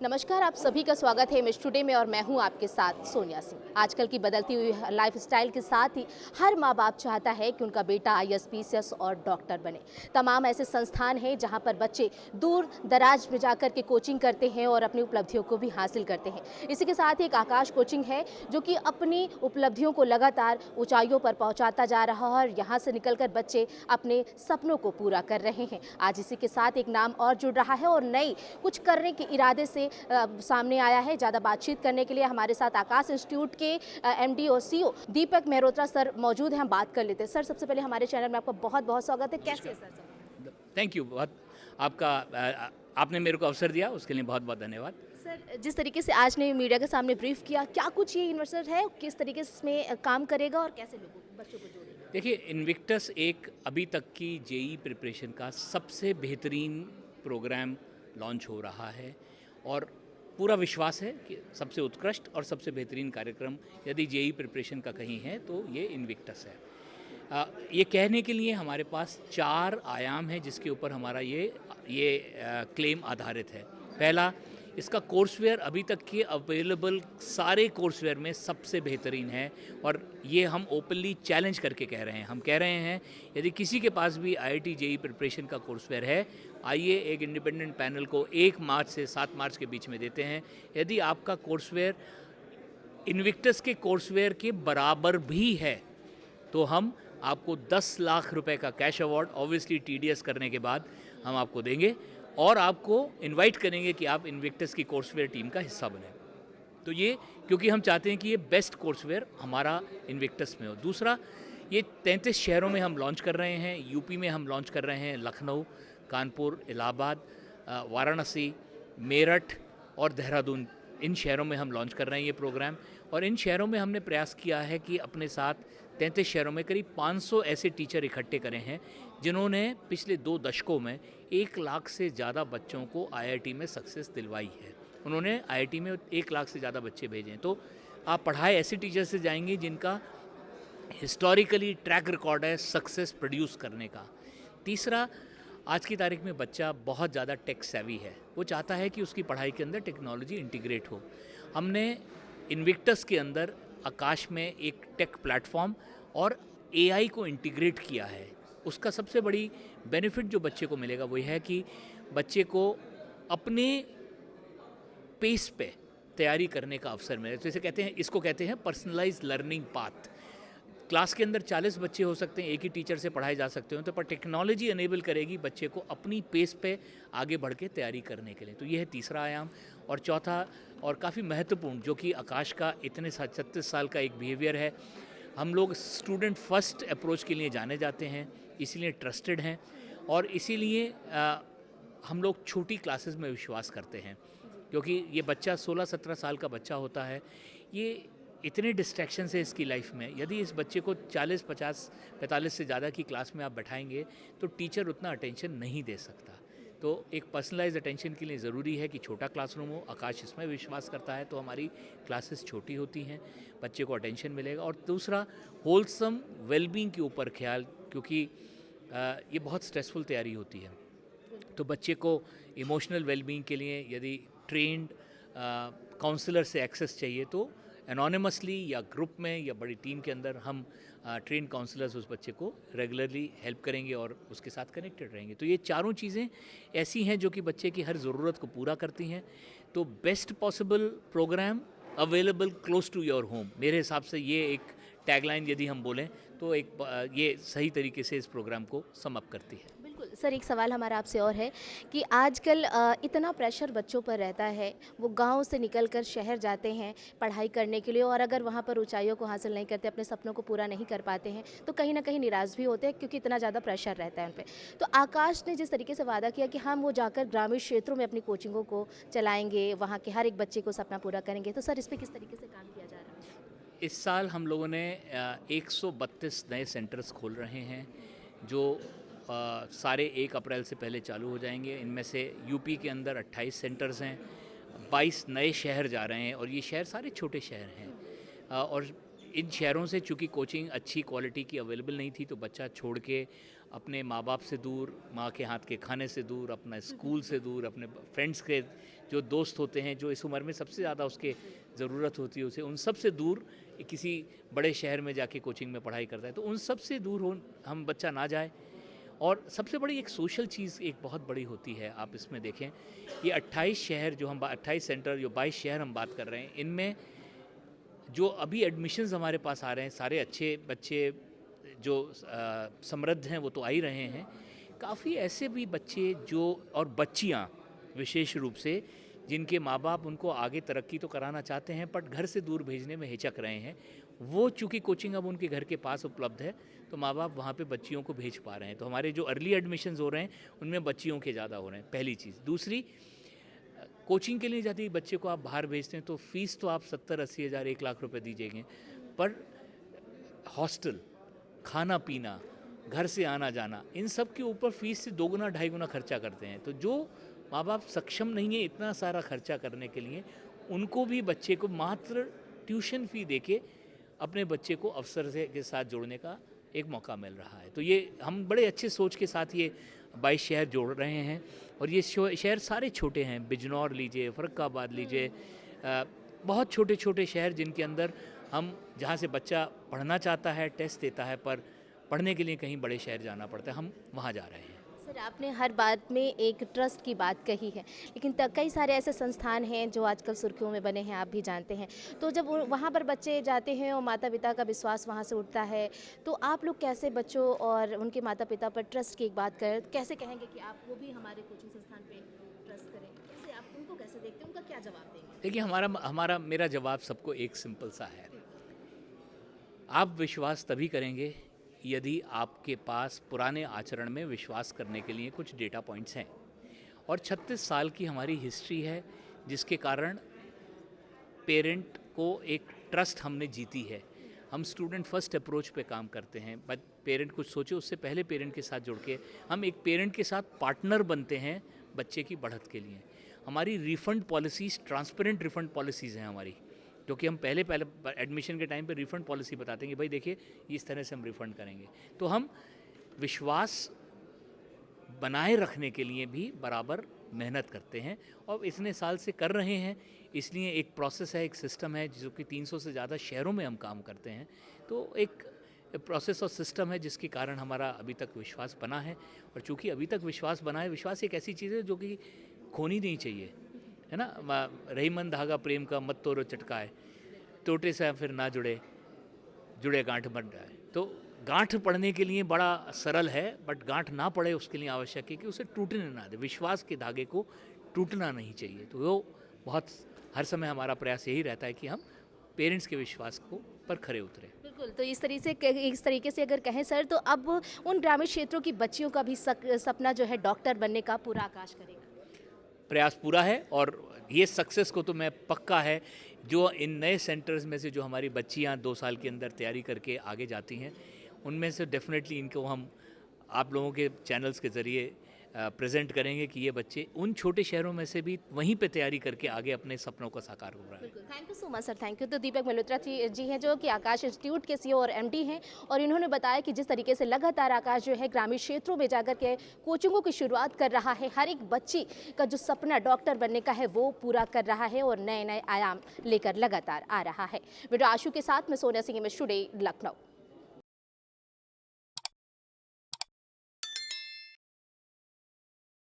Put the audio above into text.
नमस्कार, आप सभी का स्वागत है मिस टुडे में और मैं हूं आपके साथ सोनिया सिंह। आजकल की बदलती हुई लाइफस्टाइल के साथ ही हर माँ बाप चाहता है कि उनका बेटा आईएएस, पीसीएस और डॉक्टर बने। तमाम ऐसे संस्थान हैं जहां पर बच्चे दूर दराज में जाकर के कोचिंग करते हैं और अपनी उपलब्धियों को भी हासिल करते हैं। इसी के साथ ही एक आकाश कोचिंग है जो कि अपनी उपलब्धियों को लगातार ऊंचाइयों पर पहुँचाता जा रहा है और यहाँ से निकलकर बच्चे अपने सपनों को पूरा कर रहे हैं। आज इसी के साथ एक नाम और जुड़ रहा है और नई कुछ करने के इरादे से सामने आया है। ज़्यादा बातचीत करने के लिए हमारे साथ आकाश इंस्टीट्यूट के एमडी और सीईओ दीपक मेहरोत्रा सर मौजूद हैं। हम बात कर लेते हैं। सर, सबसे पहले हमारे चैनल में आपका बहुत बहुत स्वागत है। कैसे है सर? थैंक यू, बहुत आपका आपने मेरे को अवसर दिया, उसके लिए बहुत बहुत धन्यवाद। सर, जिस तरीके से आज ने मीडिया के सामने ब्रीफ किया, क्या कुछ ये यूनिवर्सिटी है, किस तरीके से इसमें काम करेगा और कैसे लोगों बच्चों को जोड़ेगा? देखिए, इन्विक्टस एक अभी तक की जेई प्रिपरेशन का सबसे बेहतरीन प्रोग्राम लॉन्च हो रहा है और पूरा विश्वास है कि सबसे उत्कृष्ट और सबसे बेहतरीन कार्यक्रम यदि जेई प्रिपरेशन का कहीं है तो ये इन्विक्टस है। ये कहने के लिए हमारे पास 4 आयाम हैं जिसके ऊपर हमारा ये क्लेम आधारित है। पहला, इसका कोर्सवेयर अभी तक के अवेलेबल सारे कोर्सवेयर में सबसे बेहतरीन है और ये हम ओपनली चैलेंज करके कह रहे हैं। हम कह रहे हैं यदि किसी के पास भी आईआईटी जेई प्रिपरेशन का कोर्सवेयर है, आइए एक इंडिपेंडेंट पैनल को 1 मार्च से 7 मार्च के बीच में देते हैं। यदि आपका कोर्सवेयर इन्विक्टस के कोर्सवेयर के बराबर भी है तो हम आपको 10 लाख रुपए का कैश अवार्ड ऑब्वियसली टीडीएस करने के बाद हम आपको देंगे और आपको इनवाइट करेंगे कि आप इन्विक्टस की कोर्सवेयर टीम का हिस्सा बने। तो ये क्योंकि हम चाहते हैं कि ये बेस्ट कोर्सवेयर हमारा इन्विक्टस में हो। दूसरा, ये 33 शहरों में हम लॉन्च कर रहे हैं। यूपी में हम लॉन्च कर रहे हैं, लखनऊ, कानपुर, इलाहाबाद, वाराणसी, मेरठ और देहरादून, इन शहरों में हम लॉन्च कर रहे हैं ये प्रोग्राम। और इन शहरों में हमने प्रयास किया है कि अपने साथ 33 शहरों में करीब 500 ऐसे टीचर इकट्ठे करे हैं जिन्होंने पिछले 2 दशकों में 1 लाख से ज़्यादा बच्चों को आईआईटी में सक्सेस दिलवाई है। उन्होंने आईआईटी में 1 लाख से ज़्यादा बच्चे भेजे हैं। तो आप पढ़ाए ऐसे टीचर से जाएंगे जिनका हिस्टोरिकली ट्रैक रिकॉर्ड है सक्सेस प्रोड्यूस करने का। तीसरा, आज की तारीख में बच्चा बहुत ज़्यादा टेक सेवी है। वो चाहता है कि उसकी पढ़ाई के अंदर टेक्नोलॉजी इंटीग्रेट हो। हमने इन्विक्टस के अंदर आकाश में एक टेक प्लेटफॉर्म और एआई को इंटीग्रेट किया है। उसका सबसे बड़ी बेनिफिट जो बच्चे को मिलेगा वो है कि बच्चे को अपने पेस पे तैयारी करने का अवसर मिले। जैसे कहते हैं, इसको कहते हैं पर्सनलाइज्ड लर्निंग पाथ। क्लास के अंदर 40 बच्चे हो सकते हैं, एक ही टीचर से पढ़ाए जा सकते हो, तो पर टेक्नोलॉजी एनेबल करेगी बच्चे को अपनी पेस पे आगे बढ़ के तैयारी करने के लिए। तो ये है तीसरा आयाम। और चौथा और काफ़ी महत्वपूर्ण, जो कि आकाश का इतने 36 साल का एक बिहेवियर है, हम लोग स्टूडेंट फर्स्ट अप्रोच के लिए जाने जाते हैं, इसीलिए ट्रस्टेड हैं और इसीलिए हम लोग छोटी क्लासेस में विश्वास करते हैं। क्योंकि ये बच्चा 16-17 साल का बच्चा होता है, ये इतने डिस्ट्रैक्शन है इसकी लाइफ में। यदि इस बच्चे को 40, 50, 45 से ज़्यादा की क्लास में आप बैठाएंगे तो टीचर उतना अटेंशन नहीं दे सकता। तो एक पर्सनलाइज अटेंशन के लिए ज़रूरी है कि छोटा क्लासरूम हो। आकाश इसमें विश्वास करता है, तो हमारी क्लासेस छोटी होती हैं, बच्चे को अटेंशन मिलेगा। और दूसरा, होलसम वेलबींग के ऊपर ख्याल, क्योंकि ये बहुत स्ट्रेसफुल तैयारी होती है। तो बच्चे को इमोशनल वेलबींग के लिए यदि ट्रेंड काउंसलर से एक्सेस चाहिए तो एनोनिमसली या ग्रुप में या बड़ी टीम के अंदर हम ट्रेन काउंसलर्स उस बच्चे को रेगुलरली हेल्प करेंगे और उसके साथ कनेक्टेड रहेंगे। तो ये चारों चीज़ें ऐसी हैं जो कि बच्चे की हर ज़रूरत को पूरा करती हैं। तो best possible programme available close to your home, मेरे हिसाब से ये एक टैगलाइन यदि हम बोलें तो एक ये सही तरीके से इस प्रोग्राम को सम अप करती है। बिल्कुल सर, एक सवाल हमारा आपसे और है कि आजकल इतना प्रेशर बच्चों पर रहता है, वो गांव से निकलकर शहर जाते हैं पढ़ाई करने के लिए और अगर वहां पर ऊंचाइयों को हासिल नहीं करते, अपने सपनों को पूरा नहीं कर पाते हैं तो कहीं ना कहीं निराश भी होते हैं क्योंकि इतना ज़्यादा प्रेशर रहता है उन पर। तो आकाश ने जिस तरीके से वादा किया कि हम वो जाकर ग्रामीण क्षेत्रों में अपनी कोचिंगों को चलाएँगे, वहाँ के हर एक बच्चे को सपना पूरा करेंगे, तो सर इस पर किस तरीके से काम किया जा रहा है? इस साल हम लोगों ने 132 नए सेंटर्स खोल रहे हैं जो सारे 1 अप्रैल से पहले चालू हो जाएंगे। इनमें से यूपी के अंदर 28 सेंटर्स हैं, 22 नए शहर जा रहे हैं और ये शहर सारे छोटे शहर हैं। और इन शहरों से चूँकि कोचिंग अच्छी क्वालिटी की अवेलेबल नहीं थी तो बच्चा छोड़ के अपने माँ बाप से दूर, माँ के हाथ के खाने से दूर, अपना स्कूल से दूर, अपने फ्रेंड्स के जो दोस्त होते हैं, जो इस उम्र में सबसे ज़्यादा उसके ज़रूरत होती है उसे, उन सब से दूर किसी बड़े शहर में जाके कोचिंग में पढ़ाई करता है, तो उन सब से दूर हो हम बच्चा ना जाए। और सबसे बड़ी एक सोशल चीज़ एक बहुत बड़ी होती है, आप इसमें देखें ये 28 शहर जो हम 28 सेंटर जो 22 शहर हम बात कर रहे हैं, इनमें जो अभी एडमिशन्स हमारे पास आ रहे हैं, सारे अच्छे बच्चे जो समृद्ध हैं वो तो आ ही रहे हैं, काफ़ी ऐसे भी बच्चे जो और बच्चियाँ विशेष रूप से जिनके माँ बाप उनको आगे तरक्की तो कराना चाहते हैं बट घर से दूर भेजने में हिचक रहे हैं, वो चूँकि कोचिंग अब उनके घर के पास उपलब्ध है तो माँ बाप वहाँ पे बच्चियों को भेज पा रहे हैं। तो हमारे जो अर्ली एडमिशन्स हो रहे हैं उनमें बच्चियों के ज़्यादा हो रहे हैं, पहली चीज़। दूसरी, कोचिंग के लिए यदि बच्चे को आप बाहर भेजते हैं तो फ़ीस तो आप 70-80 हज़ार 1 लाख रुपए दीजिएंगे, पर हॉस्टल, खाना पीना, घर से आना जाना, इन सब के ऊपर फ़ीस से 2 गुना 2.5 गुना खर्चा करते हैं। तो जो माँ बाप सक्षम नहीं है इतना सारा खर्चा करने के लिए, उनको भी बच्चे को मात्र ट्यूशन फ़ी देके अपने बच्चे को अवसर से के साथ जोड़ने का एक मौका मिल रहा है। तो ये हम बड़े अच्छे सोच के साथ ये 22 शहर जोड़ रहे हैं और ये शहर सारे छोटे हैं, बिजनौर लीजिए, फर्रुखाबाद लीजिए, बहुत छोटे छोटे शहर जिनके अंदर हम जहाँ से बच्चा पढ़ना चाहता है, टेस्ट देता है, पर पढ़ने के लिए कहीं बड़े शहर जाना पड़ता है, हम वहाँ जा रहे हैं। सर, आपने हर बात में एक ट्रस्ट की बात कही है, लेकिन कई सारे ऐसे संस्थान हैं जो आजकल सुर्खियों में बने हैं, आप भी जानते हैं। तो जब वहाँ पर बच्चे जाते हैं और माता पिता का विश्वास वहाँ से उठता है, तो आप लोग कैसे बच्चों और उनके माता पिता पर ट्रस्ट की एक बात करें, कैसे कहेंगे कि आप वो भी हमारे कोचिंग संस्थान पे ट्रस्ट करें? कैसे आप उनको कैसे देखते हैं, उनका क्या जवाब देंगे? देखिए, मेरा जवाब सबको एक सिंपल सा है। आप विश्वास तभी करेंगे यदि आपके पास पुराने आचरण में विश्वास करने के लिए कुछ डेटा पॉइंट्स हैं, और 36 साल की हमारी हिस्ट्री है जिसके कारण पेरेंट को एक ट्रस्ट हमने जीती है। हम स्टूडेंट फर्स्ट अप्रोच पे काम करते हैं, बट पेरेंट कुछ सोचे उससे पहले पेरेंट के साथ जुड़ के हम एक पेरेंट के साथ पार्टनर बनते हैं बच्चे की बढ़त के लिए। हमारी refund policies transparent refund policies हैं हमारी, जो कि हम पहले एडमिशन के टाइम पे रिफ़ंड पॉलिसी बताते हैं कि भाई देखिए इस तरह से हम रिफ़ंड करेंगे। तो हम विश्वास बनाए रखने के लिए भी बराबर मेहनत करते हैं और इतने साल से कर रहे हैं, इसलिए एक प्रोसेस है, एक सिस्टम है जो कि 300 से ज़्यादा शहरों में हम काम करते हैं। तो एक प्रोसेस और सिस्टम है जिसके कारण हमारा अभी तक विश्वास बना है, और चूँकि अभी तक विश्वास बना है, विश्वास एक ऐसी चीज़ है जो कि खोनी नहीं चाहिए, है ना। रहीमन धागा प्रेम का मत तोड़ो चटकाए, टोटे से फिर ना जुड़े, जुड़े गांठ बन जाए। तो गांठ पड़ने के लिए बड़ा सरल है, बट गांठ ना पड़े उसके लिए आवश्यक है कि उसे टूटने ना दे। विश्वास के धागे को टूटना नहीं चाहिए। तो वो बहुत हर समय हमारा प्रयास यही रहता है कि हम पेरेंट्स के विश्वास को पर खरे उतरे। बिल्कुल, तो इस तरीके से अगर कहें सर, तो अब उन ग्रामीण क्षेत्रों की बच्चियों का भी सपना जो है डॉक्टर बनने का पूरा आकाश करेगा। प्रयास पूरा है, और ये सक्सेस को तो मैं पक्का है, जो इन नए सेंटर्स में से जो हमारी बच्चियां 2 साल के अंदर तैयारी करके आगे जाती हैं, उनमें से डेफिनेटली इनको हम आप लोगों के चैनल्स के ज़रिए प्रेजेंट करेंगे कि ये बच्चे उन छोटे शहरों में से भी वहीं पे तैयारी करके आगे अपने सपनों का साकार हो रहा है। Thank you so much sir, thank you. तो दीपक मल्होत्रा जी हैं जो कि आकाश इंस्टीट्यूट के सीईओ और एमडी हैं, और इन्होंने बताया कि जिस तरीके से लगातार आकाश जो है ग्रामीण क्षेत्रों में जाकर के कोचिंगों की शुरुआत कर रहा है, हर एक बच्ची का जो सपना डॉक्टर बनने का है वो पूरा कर रहा है और नए नए आयाम लेकर लगातार आ रहा है। वीडियो आशु के साथ मैं सोनिया सिंह, इमेज टुडे, लखनऊ।